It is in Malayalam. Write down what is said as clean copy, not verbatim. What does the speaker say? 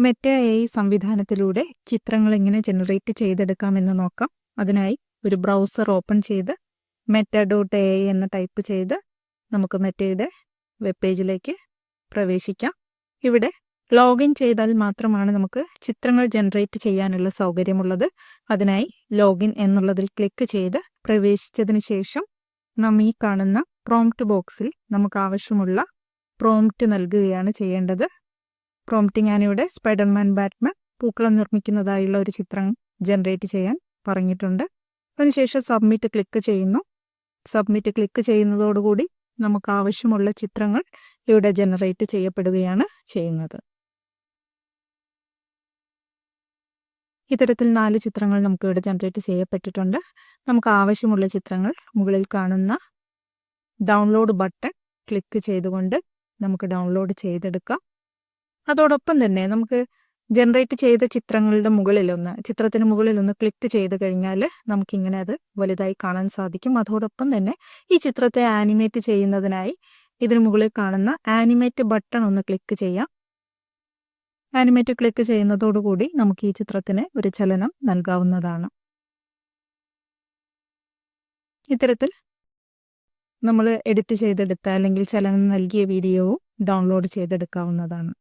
മെറ്റ AI സംവിധാനത്തിലൂടെ ചിത്രങ്ങൾ എങ്ങനെ ജനറേറ്റ് ചെയ്തെടുക്കാമെന്ന് നോക്കാം. അതിനായി ഒരു ബ്രൗസർ ഓപ്പൺ ചെയ്ത് meta.ai എന്ന് ടൈപ്പ് ചെയ്ത് നമുക്ക് മെറ്റയുടെ വെബ് പേജിലേക്ക് പ്രവേശിക്കാം. ഇവിടെ ലോഗിൻ ചെയ്താൽ മാത്രമാണ് നമുക്ക് ചിത്രങ്ങൾ ജനറേറ്റ് ചെയ്യാനുള്ള സൗകര്യമുള്ളത്. അതിനായി ലോഗിൻ എന്നുള്ളതിൽ ക്ലിക്ക് ചെയ്ത് പ്രവേശിച്ചതിന് ശേഷം നാം ഈ കാണുന്ന പ്രോംപ്റ്റ് ബോക്സിൽ നമുക്ക് ആവശ്യമുള്ള പ്രോംപ്റ്റ് നൽകുകയാണ് ചെയ്യേണ്ടത്. പ്രോംപ്റ്റ് ഞാനിവിടെ സ്പൈഡർമാൻ ബാറ്റ്മാൻ പൂക്കളം നിർമ്മിക്കുന്നതായുള്ള ഒരു ചിത്രം ജനറേറ്റ് ചെയ്യാൻ പറഞ്ഞിട്ടുണ്ട്. അതിനുശേഷം സബ്മിറ്റ് ക്ലിക്ക് ചെയ്യുന്നു. സബ്മിറ്റ് ക്ലിക്ക് ചെയ്യുന്നതോടുകൂടി നമുക്ക് ആവശ്യമുള്ള ചിത്രങ്ങൾ ഇവിടെ ജനറേറ്റ് ചെയ്യപ്പെടുകയാണ് ചെയ്യുന്നത്. ഇത്തരത്തിൽ 4 ചിത്രങ്ങൾ നമുക്ക് ഇവിടെ ജനറേറ്റ് ചെയ്യപ്പെട്ടിട്ടുണ്ട്. നമുക്ക് ആവശ്യമുള്ള ചിത്രങ്ങൾ മുകളിൽ കാണുന്ന ഡൗൺലോഡ് ബട്ടൺ ക്ലിക്ക് ചെയ്തുകൊണ്ട് നമുക്ക് ഡൗൺലോഡ് ചെയ്തെടുക്കാം. അതോടൊപ്പം തന്നെ നമുക്ക് ജനറേറ്റ് ചെയ്ത ചിത്രത്തിന് മുകളിലൊന്ന് ക്ലിക്ക് ചെയ്ത് കഴിഞ്ഞാൽ നമുക്കിങ്ങനെ അത് വലുതായി കാണാൻ സാധിക്കും. അതോടൊപ്പം തന്നെ ഈ ചിത്രത്തെ ആനിമേറ്റ് ചെയ്യുന്നതിനായി ഇതിന് മുകളിൽ കാണുന്ന ആനിമേറ്റ് ബട്ടൺ ഒന്ന് ക്ലിക്ക് ചെയ്യാം. ആനിമേറ്റ് ക്ലിക്ക് ചെയ്യുന്നതോടുകൂടി നമുക്ക് ഈ ചിത്രത്തിന് ഒരു ചലനം നൽകാവുന്നതാണ്. ഇത്തരത്തിൽ നമ്മൾ എഡിറ്റ് ചെയ്തെടുത്ത അല്ലെങ്കിൽ ചലനം നൽകിയ വീഡിയോവും ഡൗൺലോഡ് ചെയ്തെടുക്കാവുന്നതാണ്.